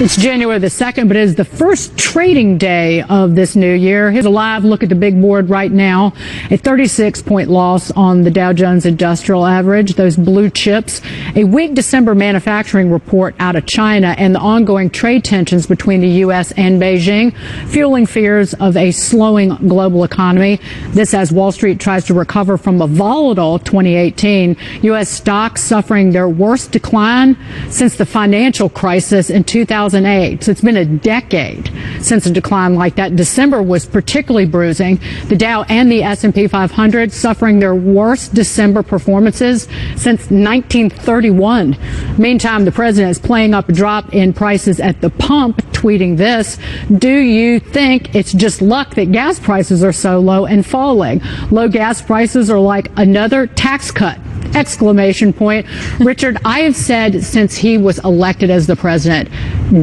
It's January the 2nd, but it is the first trading day of this new year. Here's a live look at the big board right now. A 36-point loss on the Dow Jones Industrial Average, those blue chips. A weak December manufacturing report out of China and the ongoing trade tensions between the U.S. and Beijing, fueling fears of a slowing global economy. This as Wall Street tries to recover from a volatile 2018. U.S. stocks suffering their worst decline since the financial crisis in 2008. So it's been a decade since a decline like that. December was particularly bruising. The Dow and the S&P 500 suffering their worst December performances since 1931. Meantime, the president is playing up a drop in prices at the pump, tweeting this: "Do you think it's just luck that gas prices are so low and falling? Low gas prices are like another tax cut." Exclamation point. Richard, I have said since he was elected as the president,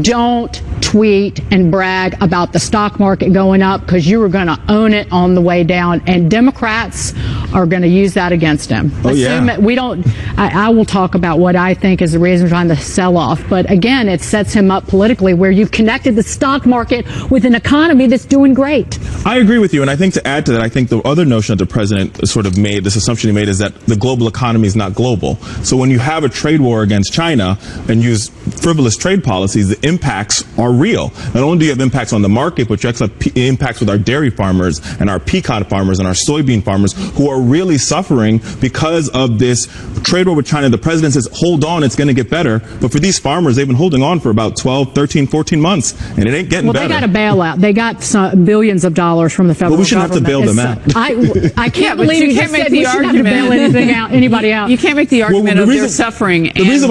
don't tweet and brag about the stock market going up, because you were going to own it on the way down, and Democrats are going to use that against him. Oh, yeah. We don't. I will talk about what I think is the reason behind the sell-off, but again, it sets him up politically, where you've connected the stock market with an economy that's doing great. I agree with you, and I think to add to that, I think the other notion that the president sort of made, this assumption he made, is that the global economy is not global. So when you have a trade war against China and use frivolous trade policies, the impacts are real. Not only do you have impacts on the market, but you actually have impacts with our dairy farmers and our pecan farmers and our soybean farmers, who are really suffering because of this trade war with China. The president says, hold on, it's going to get better. But for these farmers, they've been holding on for about 12, 13, 14 months, and it ain't getting better. Well, they got a bailout. They got some billions of dollars from the federal government. Well, we shouldn't have to bail them out. I can't believe you can't make the argument to bail anybody out. You can't make the argument of they're suffering. The reason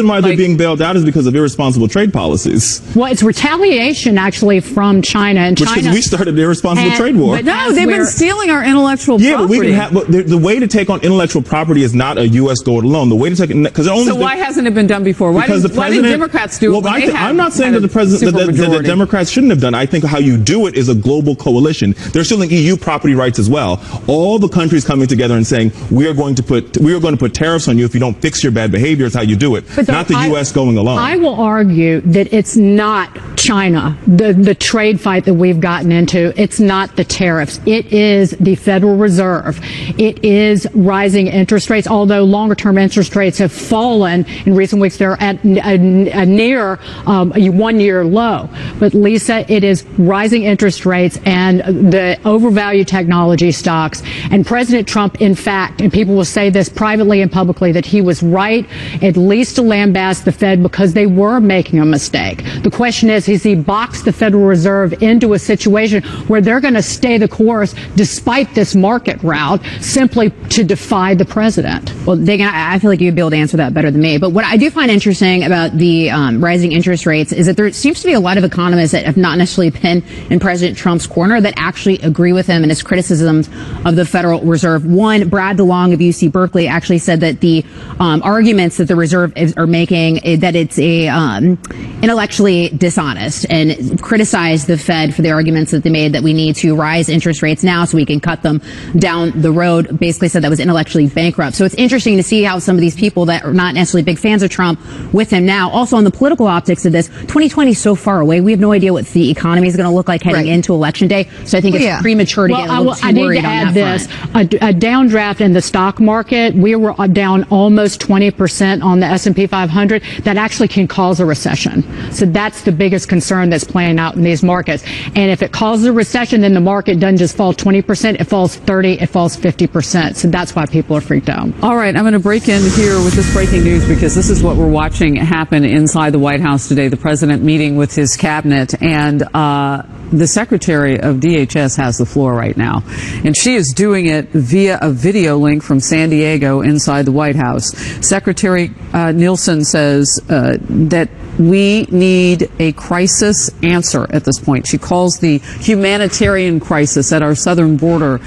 why they're being bailed out is because of irresponsible trade policies. Well, it's retaliation actually from China, and China. We started the irresponsible trade war. But no, they've been stealing our intellectual property. Yeah, but we can have. But the way to take on intellectual property is not a U.S. goal alone. The way to take it, because only. So why hasn't it been done before? Why did Democrats do it? Well, I'm not saying that the Democrats shouldn't have done it. I think how you do it is a global coalition. They're stealing EU property rights as well. All the countries coming together and saying we are going to put tariffs on you if you don't fix your bad behavior. Is how you do it. Not the U.S. going alone. I will argue that it's not China, the trade fight that we've gotten into. It's not the tariffs. It is the Federal Reserve. It is rising interest rates, although longer-term interest rates have fallen in recent weeks. They're at a near a one-year low. But, Lisa, it is rising interest rates and the overvalued technology stocks. And President Trump, in fact, and people will say this privately and publicly, that he was right at least to lambaste the Fed because they were making a mistake. The question is, has he boxed the Federal Reserve into a situation where they're going to stay the course despite this market rout simply to defy the president? Well, Dagan, I feel like you'd be able to answer that better than me. But what I do find interesting about the rising interest rates is that there seems to be a lot of economists that have not necessarily been in President Trump's corner that actually agree with him and his criticisms of the Federal Reserve. One, Brad DeLong of UC Berkeley actually said that the arguments that the Reserve are making, that it's intellectually dishonest, and criticized the Fed for the arguments that they made that we need to rise interest rates now so we can cut them down the road. Basically said that was intellectually bankrupt. So it's interesting to see how some of these people that are not necessarily big fans of Trump with him now. Also, on the political optics of this, 2020 is so far away. We have no idea what the economy is going to look like heading into Election Day. So I think it's premature to get a little too worried on that front. A downdraft in the stock market. We were down almost 20% on the S&P 500. That actually can cause a recession. So that's the biggest concern that's playing out in these markets. And if it causes a recession, then the market doesn't just fall 20%, it falls 30%, it falls 50%. So that's why people are freaked out. All right, I'm going to break in here with this breaking news, because this is what we're watching happen inside the White House today. The president meeting with his cabinet, and the Secretary of DHS has the floor right now, and she is doing it via a video link from San Diego inside the White House. Secretary Nielsen says that we need a crisis answer at this point. She calls the humanitarian crisis at our southern border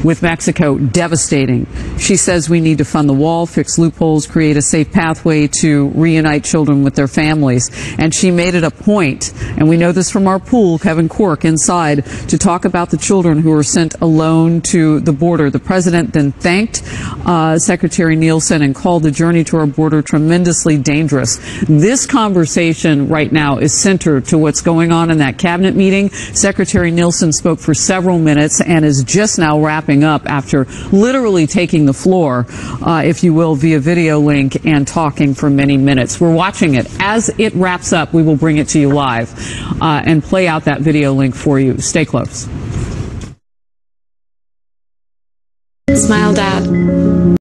with Mexico, devastating. She says we need to fund the wall, fix loopholes, create a safe pathway to reunite children with their families. And she made it a point, and we know this from our pool, Kevin Cork inside, to talk about the children who were sent alone to the border. The president then thanked Secretary Nielsen and called the journey to our border tremendously dangerous. This conversation right now is centered to what's going on in that cabinet meeting. Secretary Nielsen spoke for several minutes and is just now wrapping up after literally taking the floor, if you will, via video link and talking for many minutes. We're watching it. As it wraps up, we will bring it to you live and play out that video link for you. Stay close. Smile, Dad.